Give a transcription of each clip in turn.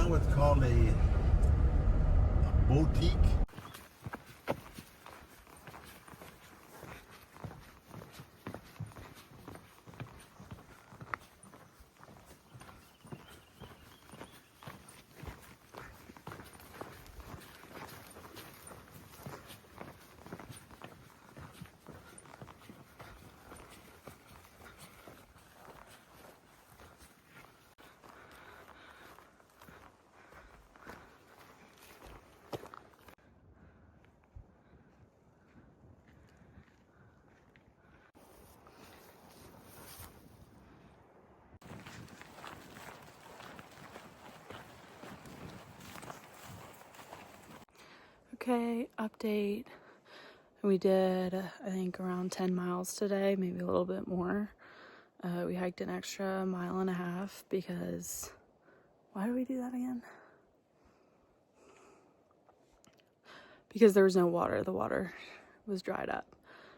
what's called a boutique. Okay, update. We did, I think, around 10 miles today, maybe a little bit more. We hiked an extra 1.5 miles because, why did we do that again? Because there was no water. The water was dried up.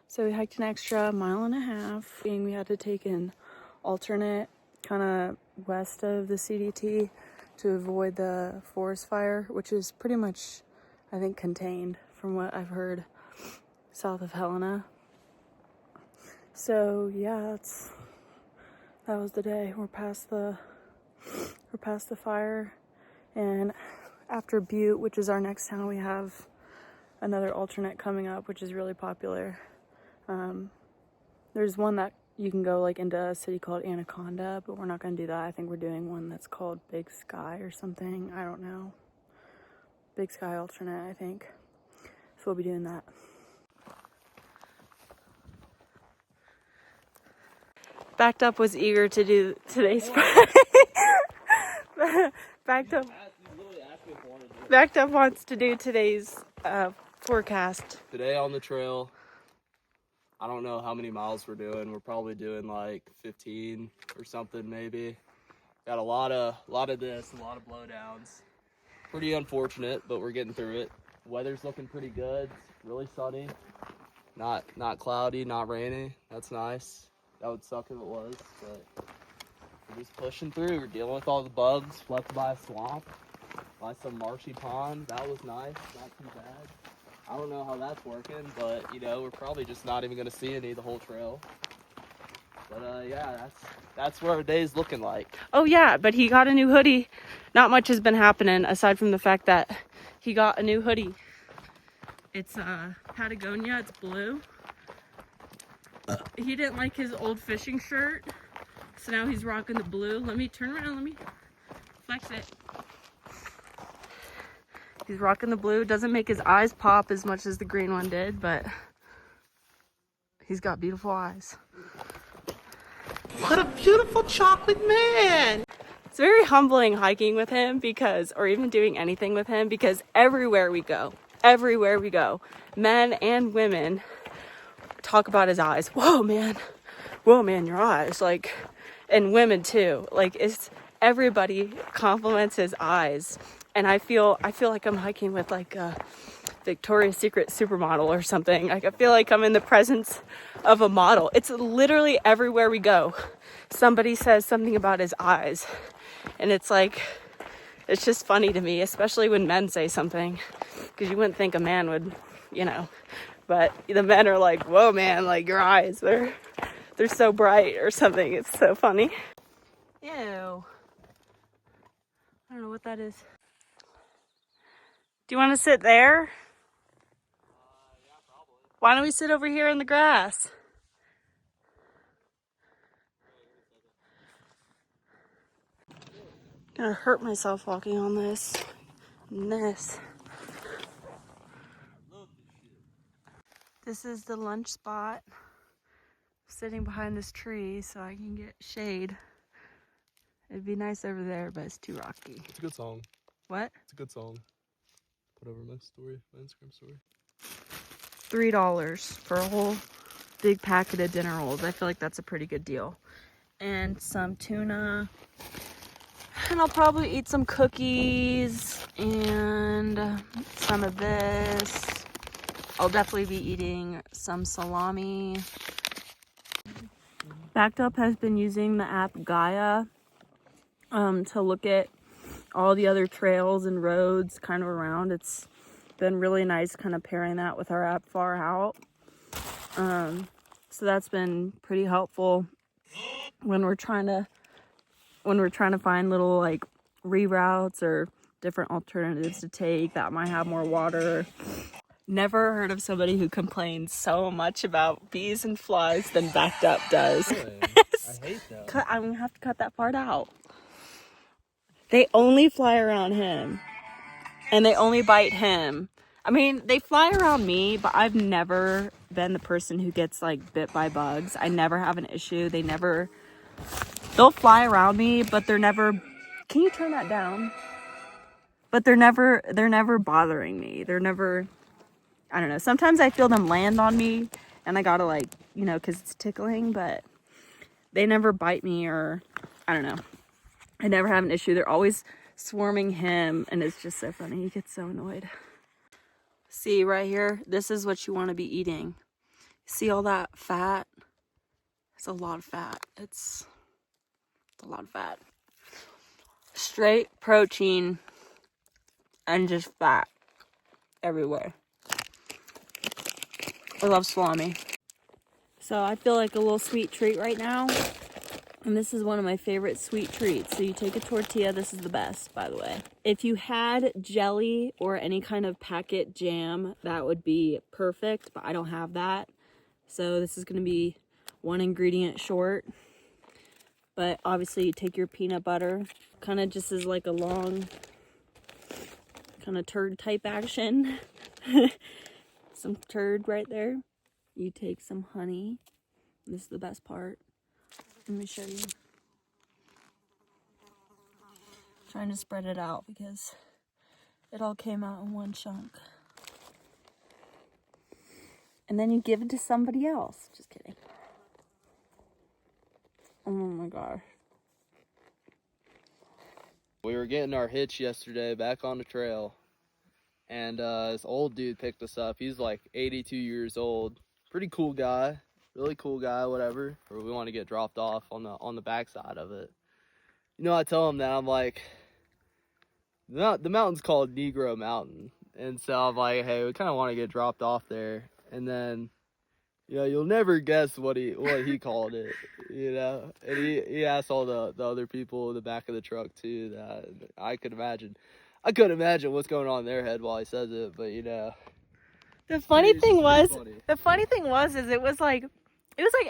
So we hiked an extra 1.5 miles. We had to take an alternate kind of west of the CDT to avoid the forest fire, which is pretty much, I think, contained from what I've heard south of Helena. So yeah, that was the day. We're past the fire, and after Butte, which is our next town, we have another alternate coming up, which is really popular. There's one that you can go like into a city called Anaconda, but we're not going to do that. I think we're doing one that's called Big Sky or something. I don't know. Big Sky alternate, I think. So we'll be doing that. Backed Up was eager to do today's Backed Up wants to do today's forecast. Today on the trail, I don't know how many miles we're doing. We're probably doing like 15 or something maybe. Got a lot of this, a lot of blowdowns. Pretty unfortunate, but we're getting through it. Weather's looking pretty good. It's really sunny. Not cloudy, not rainy. That's nice. That would suck if it was, but we're just pushing through. We're dealing with all the bugs left by a swamp, by some marshy pond. That was nice, not too bad. I don't know how that's working, but you know, we're probably just not even gonna see any the whole trail. But yeah, that's what our day's looking like. Oh yeah, but he got a new hoodie. Not much has been happening aside from the fact that he got a new hoodie. It's Patagonia, it's blue. He didn't like his old fishing shirt, so now he's rocking the blue. Let me turn around, let me flex it. He's rocking the blue. Doesn't make his eyes pop as much as the green one did, but he's got beautiful eyes. What a beautiful chocolate man! It's very humbling hiking with him or even doing anything with him, because everywhere we go, men and women talk about his eyes. Whoa man, your eyes. Like, and women too. Like, it's everybody compliments his eyes. And I feel like I'm hiking with like a Victoria's Secret supermodel or something. Like, I feel like I'm in the presence of a model. It's literally everywhere we go. Somebody says something about his eyes. And it's like, it's just funny to me, especially when men say something. Because you wouldn't think a man would, you know. But the men are like, whoa man, like your eyes, they're so bright or something. It's so funny. Ew. I don't know what that is. Do you want to sit there? Yeah, probably. Why don't we sit over here in the grass? I'm gonna hurt myself walking on this. And this. This is the lunch spot. Sitting behind this tree so I can get shade. It'd be nice over there, but it's too rocky. It's a good song. What? It's a good song. Put over my Instagram story. $3 for a whole big packet of dinner rolls. I feel like that's a pretty good deal. And some tuna. And I'll probably eat some cookies and some of this. I'll definitely be eating some salami. Backed Up has been using the app Gaia to look at all the other trails and roads kind of around. It's been really nice kind of pairing that with our app far out. So that's been pretty helpful when we're trying to find little like reroutes or different alternatives to take that might have more water. Never heard of somebody who complains so much about bees and flies than Backed Up does. Really? I hate them. I'm gonna have to cut that part out. They only fly around him and they only bite him. I mean, they fly around me, but I've never been the person who gets like bit by bugs. I never have an issue. They'll fly around me, but they're never, can you turn that down? But they're never bothering me. They're never, I don't know. Sometimes I feel them land on me and I gotta like, you know, cause it's tickling, but they never bite me or, I don't know. I never have an issue. They're always swarming him and it's just so funny. He gets so annoyed. See right here, this is what you want to be eating. See all that fat? It's a lot of fat. It's a lot of fat. Straight protein and just fat everywhere. I love salami. So I feel like a little sweet treat right now. And this is one of my favorite sweet treats. So you take a tortilla. This is the best, by the way. If you had jelly or any kind of packet jam, that would be perfect. But I don't have that. So this is going to be one ingredient short. But obviously you take your peanut butter. Kind of just as like a long kind of turd type action. Some turd right there. You take some honey. This is the best part. Let me show you. Trying to spread it out because it all came out in one chunk. And then you give it to somebody else. Just kidding. Oh my gosh. We were getting our hitch yesterday back on the trail, and this old dude picked us up. He's like 82 years old. Pretty cool guy. Really cool guy, whatever. Or we want to get dropped off on the backside of it. You know, I tell him that I'm like, the mountain's called Negro Mountain, and so I'm like, hey, we kind of want to get dropped off there, and then, you know, you'll never guess what he called it, you know. And he asked all the other people in the back of the truck too. That I couldn't imagine what's going on in their head while he says it, but you know. The funny thing was is it was like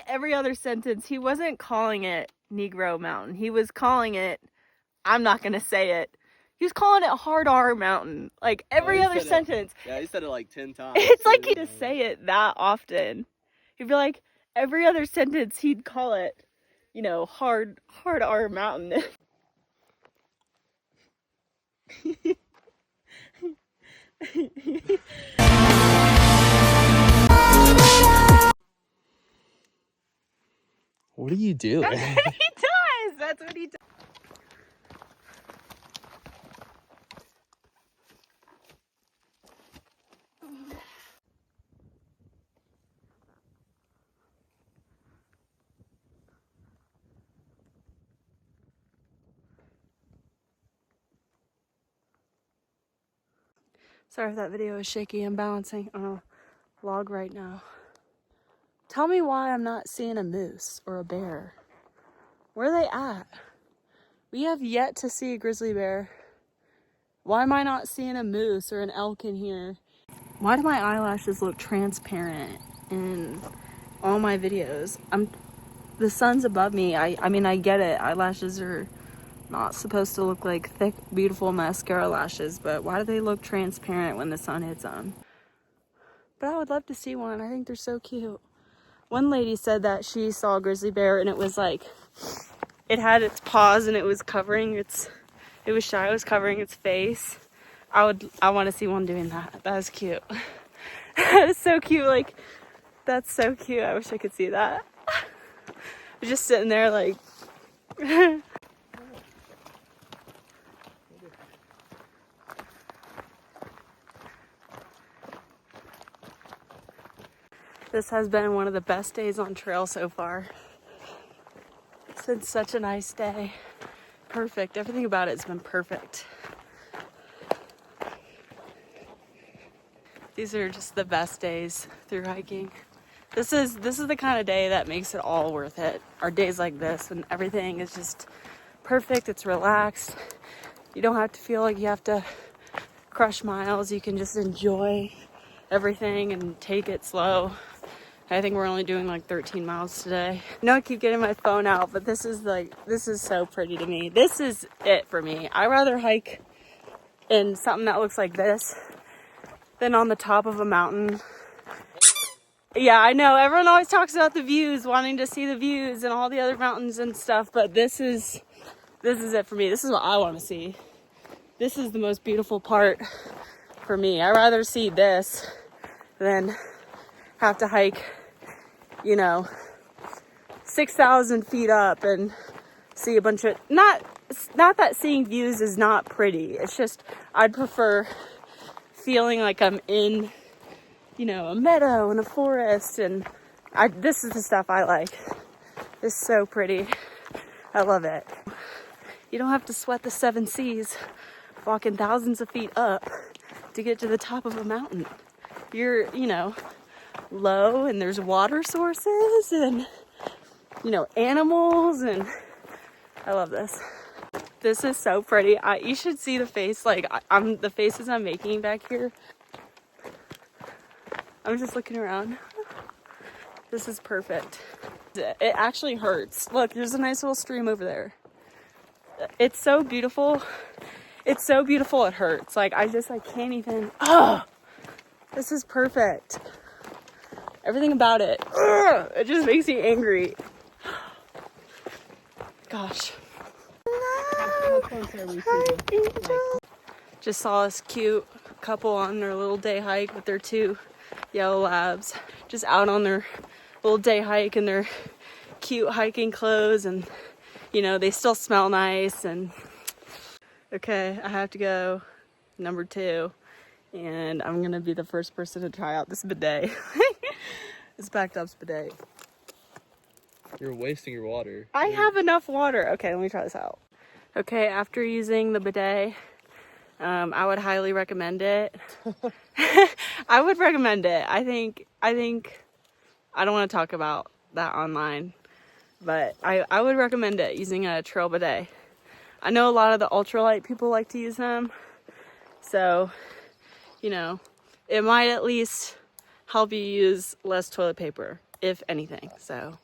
every other sentence. He wasn't calling it Negro Mountain. He was calling it, I'm not going to say it. He was calling it Hard R Mountain. Like every other sentence. Yeah, he said it like 10 times. It's like he'd just say it that often. He'd be like, every other sentence he'd call it, you know, Hard R Mountain. What are you doing? That's what he does. That's what he does. Sorry if that video is shaky. I'm balancing on a log right now. Tell me why I'm not seeing a moose or a bear. Where are they at? We have yet to see a grizzly bear. Why am I not seeing a moose or an elk in here? Why do my eyelashes look transparent in all my videos? The sun's above me. I mean, I get it. Eyelashes are not supposed to look like thick, beautiful mascara lashes, but why do they look transparent when the sun hits them? But I would love to see one. I think they're so cute. One lady said that she saw a grizzly bear and it was like, it had its paws and it was covering it was shy, it was covering its face. I want to see one doing that. That is cute. That is so cute. Like, that's so cute. I wish I could see that. I was just sitting there like, this has been one of the best days on trail so far. It's been such a nice day. perfect. Everything about it has been perfect. These are just the best days through hiking. This is the kind of day that makes it all worth it. Our days like this when everything is just perfect, it's relaxed. You don't have to feel like you have to crush miles. You can just enjoy everything and take it slow. I think we're only doing like 13 miles today. I know I keep getting my phone out, but this is so pretty to me. This is it for me. I'd rather hike in something that looks like this than on the top of a mountain. Yeah, I know. Everyone always talks about the views, wanting to see the views and all the other mountains and stuff, but this is it for me. This is what I want to see. This is the most beautiful part for me. I'd rather see this than have to hike, 6,000 feet up and see a bunch of, not that seeing views is not pretty. It's just, I'd prefer feeling like I'm in, a meadow and a forest, and this is the stuff I like. It's so pretty. I love it. You don't have to sweat the 7 seas walking thousands of feet up to get to the top of a mountain. You're, low, and there's water sources and, animals, and I love this. This is so pretty. You should see the face, the faces I'm making back here. I'm just looking around. This is perfect. It actually hurts. Look, there's a nice little stream over there. It's so beautiful. It's so beautiful it hurts. I can't even. Oh, this is perfect. Everything about it. Ugh, it just makes me angry. Gosh. Just saw this cute couple on their little day hike with their 2 yellow labs. Just out on their little day hike in their cute hiking clothes, and they still smell nice. And okay, I have to go number 2, and I'm gonna be the first person to try out this bidet. This backed up bidet. You're wasting your water. I have enough water. Okay, let me try this out. Okay, after using the bidet, I would highly recommend it. I would recommend it. I think I don't want to talk about that online, but I would recommend it, using a trail bidet. I know a lot of the ultralight people like to use them, so it might at least help you use less toilet paper, if anything. So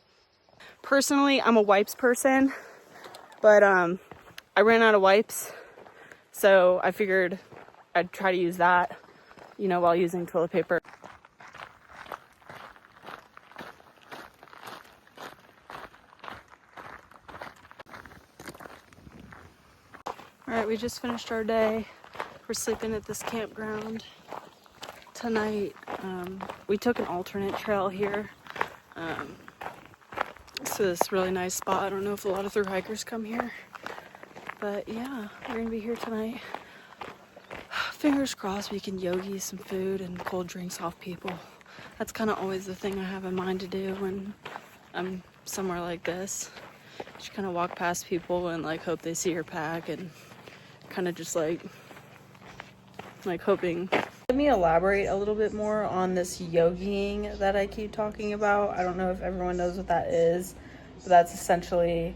personally, I'm a wipes person, but I ran out of wipes, so I figured I'd try to use that, while using toilet paper. Alright, we just finished our day. We're sleeping at this campground tonight. We took an alternate trail here. So this really nice spot. I don't know if a lot of thru hikers come here, but yeah, we're gonna be here tonight. Fingers crossed we can yogi some food and cold drinks off people. That's kind of always the thing I have in mind to do when I'm somewhere like this. Just kind of walk past people and hope they see your pack, and kind of just hoping. Let me elaborate a little bit more on this yogiing that I keep talking about. I don't know if everyone knows what that is, but that's essentially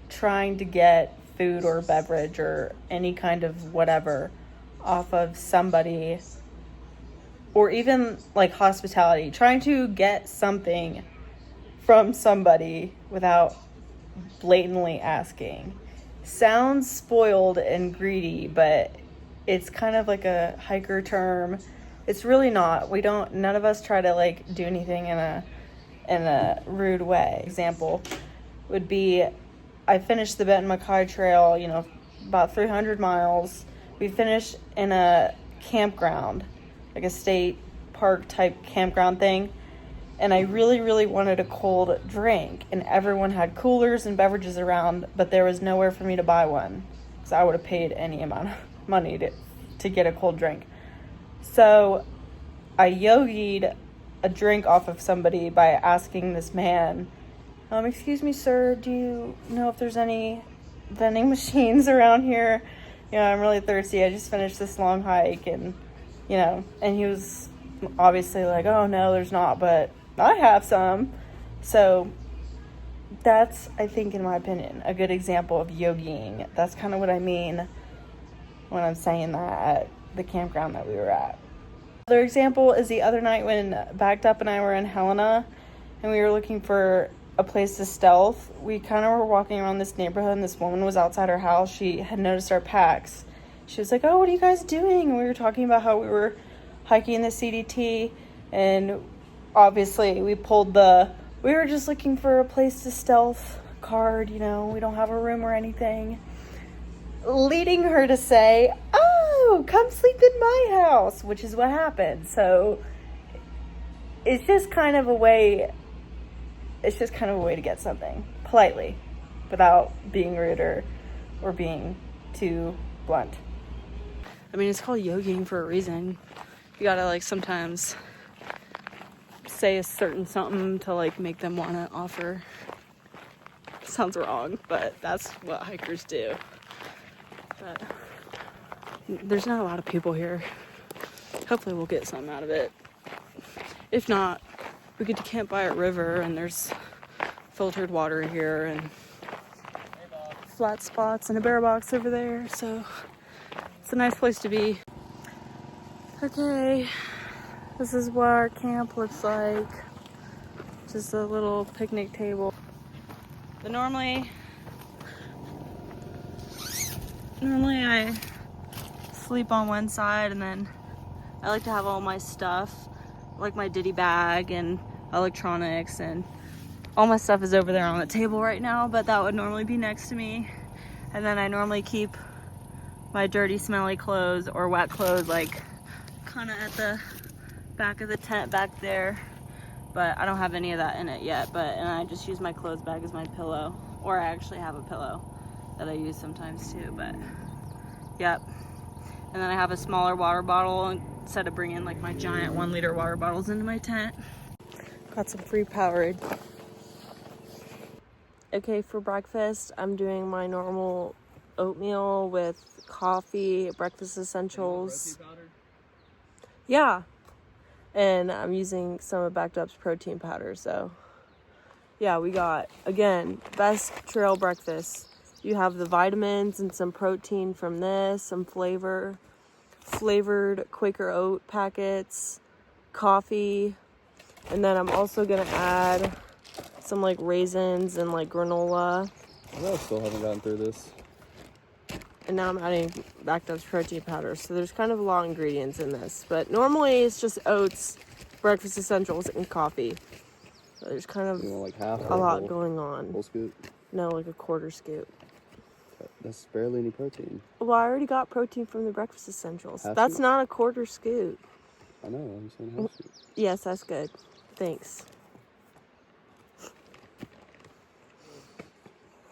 trying to get food or beverage or any kind of whatever off of somebody, or even hospitality, trying to get something from somebody without blatantly asking. Sounds spoiled and greedy, but it's kind of like a hiker term. It's really not. None of us try to do anything in a rude way. Example would be, I finished the Benton Mackay Trail, about 300 miles. We finished in a campground, like a state park type campground thing. And I really, really wanted a cold drink. And everyone had coolers and beverages around, but there was nowhere for me to buy one. So I would have paid any amount of money to get a cold drink. So I yogied a drink off of somebody by asking this man, excuse me, sir, do you know if there's any vending machines around here. You know, I'm really thirsty. I just finished this long hike, and, you know, and he was obviously like, oh, no, there's not, but I have some. So that's, I think, in my opinion, a good example of yogiing. That's kind of what I mean when I'm saying that at the campground that we were at. Another example is the other night when Backed Up and I were in Helena, and we were looking for a place to stealth. We kind of were walking around this neighborhood, and this woman was outside her house. She had noticed our packs. She was like, oh, what are you guys doing? And we were talking about how we were hiking the CDT, and obviously we were just looking for a place to stealth card, you know, we don't have a room or anything. Leading her to say, oh, come sleep in my house, which is what happened. So it's just kind of a way to get something politely without being rude or being too blunt. I mean, it's called yogiing for a reason. You gotta, like, sometimes say a certain something to, like, make them want to offer. Sounds wrong, but that's what hikers do. But there's not a lot of people here. Hopefully we'll get something out of it. If not, we get to camp by a river, and there's filtered water here and flat spots and a bear box over there, so it's a nice place to be. Okay, this is what our camp looks like. Just a little picnic table. But normally I sleep on one side, and then I like to have all my stuff, like my ditty bag and electronics, and all my stuff is over there on the table right now, but that would normally be next to me. And then I normally keep my dirty, smelly clothes or wet clothes, like, kind of at the back of the tent back there, but I don't have any of that in it yet. And I just use my clothes bag as my pillow, or I actually have a pillow that I use sometimes too. But yep. And then I have a smaller water bottle instead of bringing, like, my giant 1 liter water bottles into my tent. Got some free Powerade. Okay, for breakfast I'm doing my normal oatmeal with coffee, breakfast essentials. Yeah, and I'm using some of Backed Up's protein powder. So yeah, we got, again, best trail breakfast. You have the vitamins and some protein from this, some flavored Quaker oat packets, coffee, and then I'm also gonna add some, like, raisins and, like, granola. I still haven't gotten through this. And now I'm adding Backed Up's protein powder. So there's kind of a lot of ingredients in this. But normally it's just oats, breakfast essentials, and coffee. So there's kind of like half a lot going on. Whole scoop? No, like a quarter scoop. That's barely any protein. Well, I already got protein from the breakfast essentials. Half That's scoop? not a quarter scoop. I know, I'm saying half scoop. Yes, that's good. Thanks.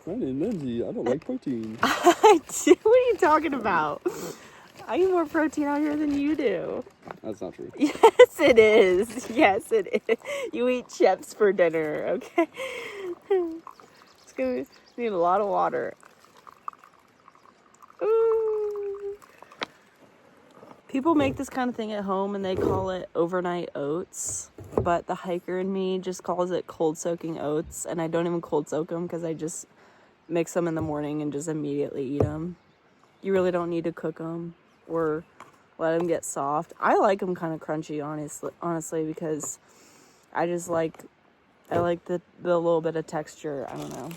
My name's Lindsay. I don't like protein. I do? What are you talking about? I eat more protein out here than you do. That's not true. Yes, it is. Yes, it is. You eat chips for dinner, okay? It's gonna need a lot of water. Ooh. People make this kind of thing at home and they call it overnight oats, but the hiker in me just calls it cold soaking oats, and I don't even cold soak them because I just mix them in the morning and just immediately eat them. You really don't need to cook them or let them get soft. I like them kind of crunchy, honestly, because I like the little bit of texture. I don't know.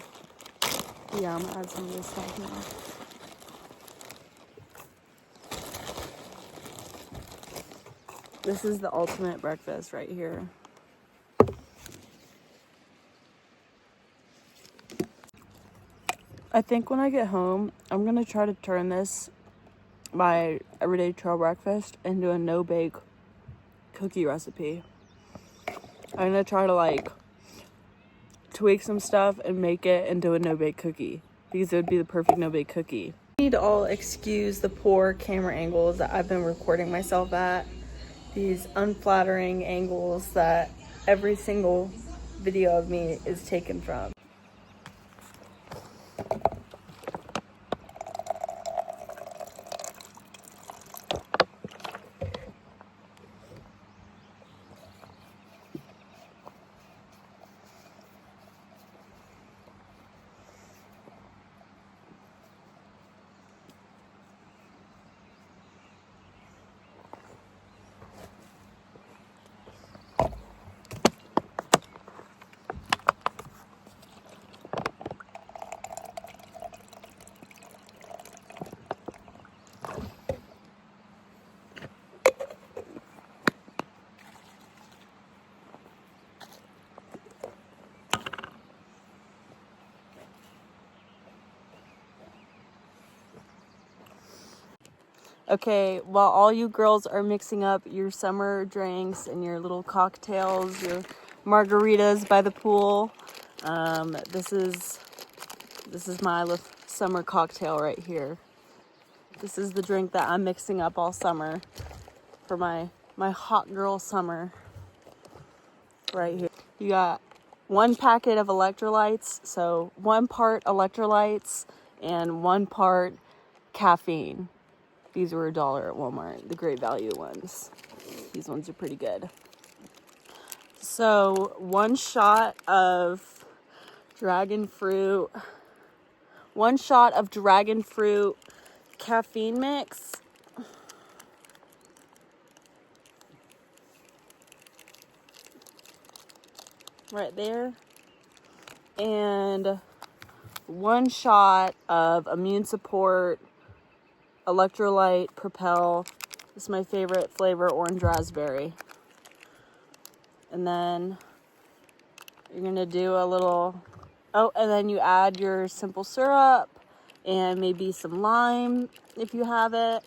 Yeah, I'm gonna add some of this stuff now. This is the ultimate breakfast right here. I think when I get home, I'm gonna try to turn this, my everyday trail breakfast, into a no-bake cookie recipe. I'm gonna try to, like, tweak some stuff and make it into a no-bake cookie, because it would be the perfect no-bake cookie. I need to all excuse the poor camera angles that I've been recording myself at. These unflattering angles that every single video of me is taken from. Okay, while all you girls are mixing up your summer drinks and your little cocktails, your margaritas by the pool, this is my summer cocktail right here. This is the drink that I'm mixing up all summer for my hot girl summer right here. You got 1 packet of electrolytes, so 1 part electrolytes and 1 part caffeine. These were $1 at Walmart, the great value ones. These ones are pretty good. So 1 shot of dragon fruit caffeine mix. Right there. And 1 shot of immune support electrolyte Propel. This is my favorite flavor, orange raspberry. And then you're gonna do a little, and then you add your simple syrup and maybe some lime if you have it.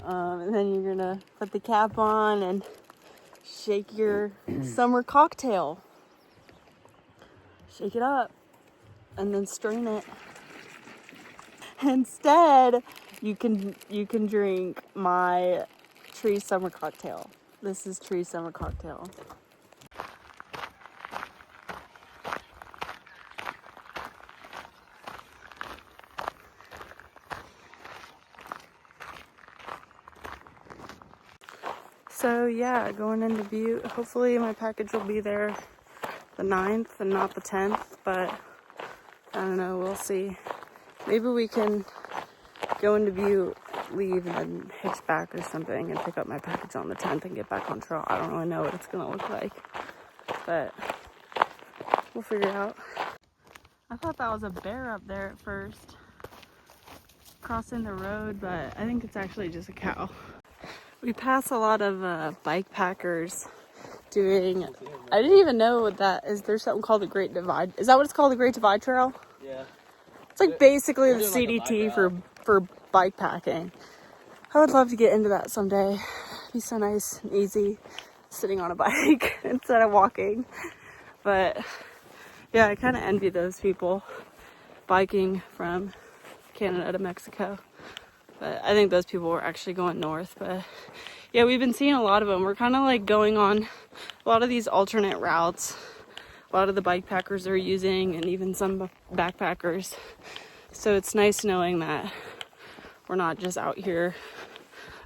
And then you're gonna put the cap on and shake your summer cocktail. Shake it up and then strain it. Instead, you can drink my tree summer cocktail. This is tree summer cocktail. So yeah, going into Butte. Hopefully my package will be there the 9th and not the 10th, but I don't know, we'll see. Maybe we can go into Butte, leave, and then hitch back or something and pick up my package on the 10th and get back on trail. I don't really know what it's gonna look like, but we'll figure it out. I thought that was a bear up there at first, crossing the road, but I think it's actually just a cow. We pass a lot of bike packers doing, I didn't even know that, is there something called the Great Divide? Is that what it's called, the Great Divide Trail? Yeah. It's like basically the doing like a CDT bike for bike packing. I would love to get into that someday. It'd be so nice and easy sitting on a bike instead of walking. But yeah, I kind of envy those people biking from Canada to Mexico. But I think those people were actually going north. But yeah, we've been seeing a lot of them. We're kind of like going on a lot of these alternate routes. A lot of the bike packers are using, and even some backpackers. So it's nice knowing that we're not just out here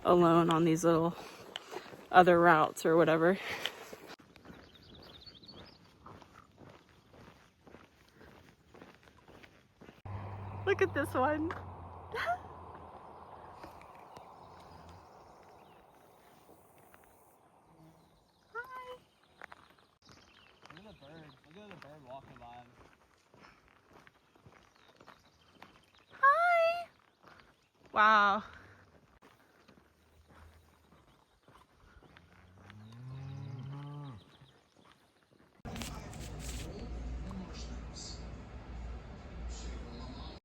alone on these little other routes or whatever. Look at this one. Look at the bird walking by him. Hi. Wow.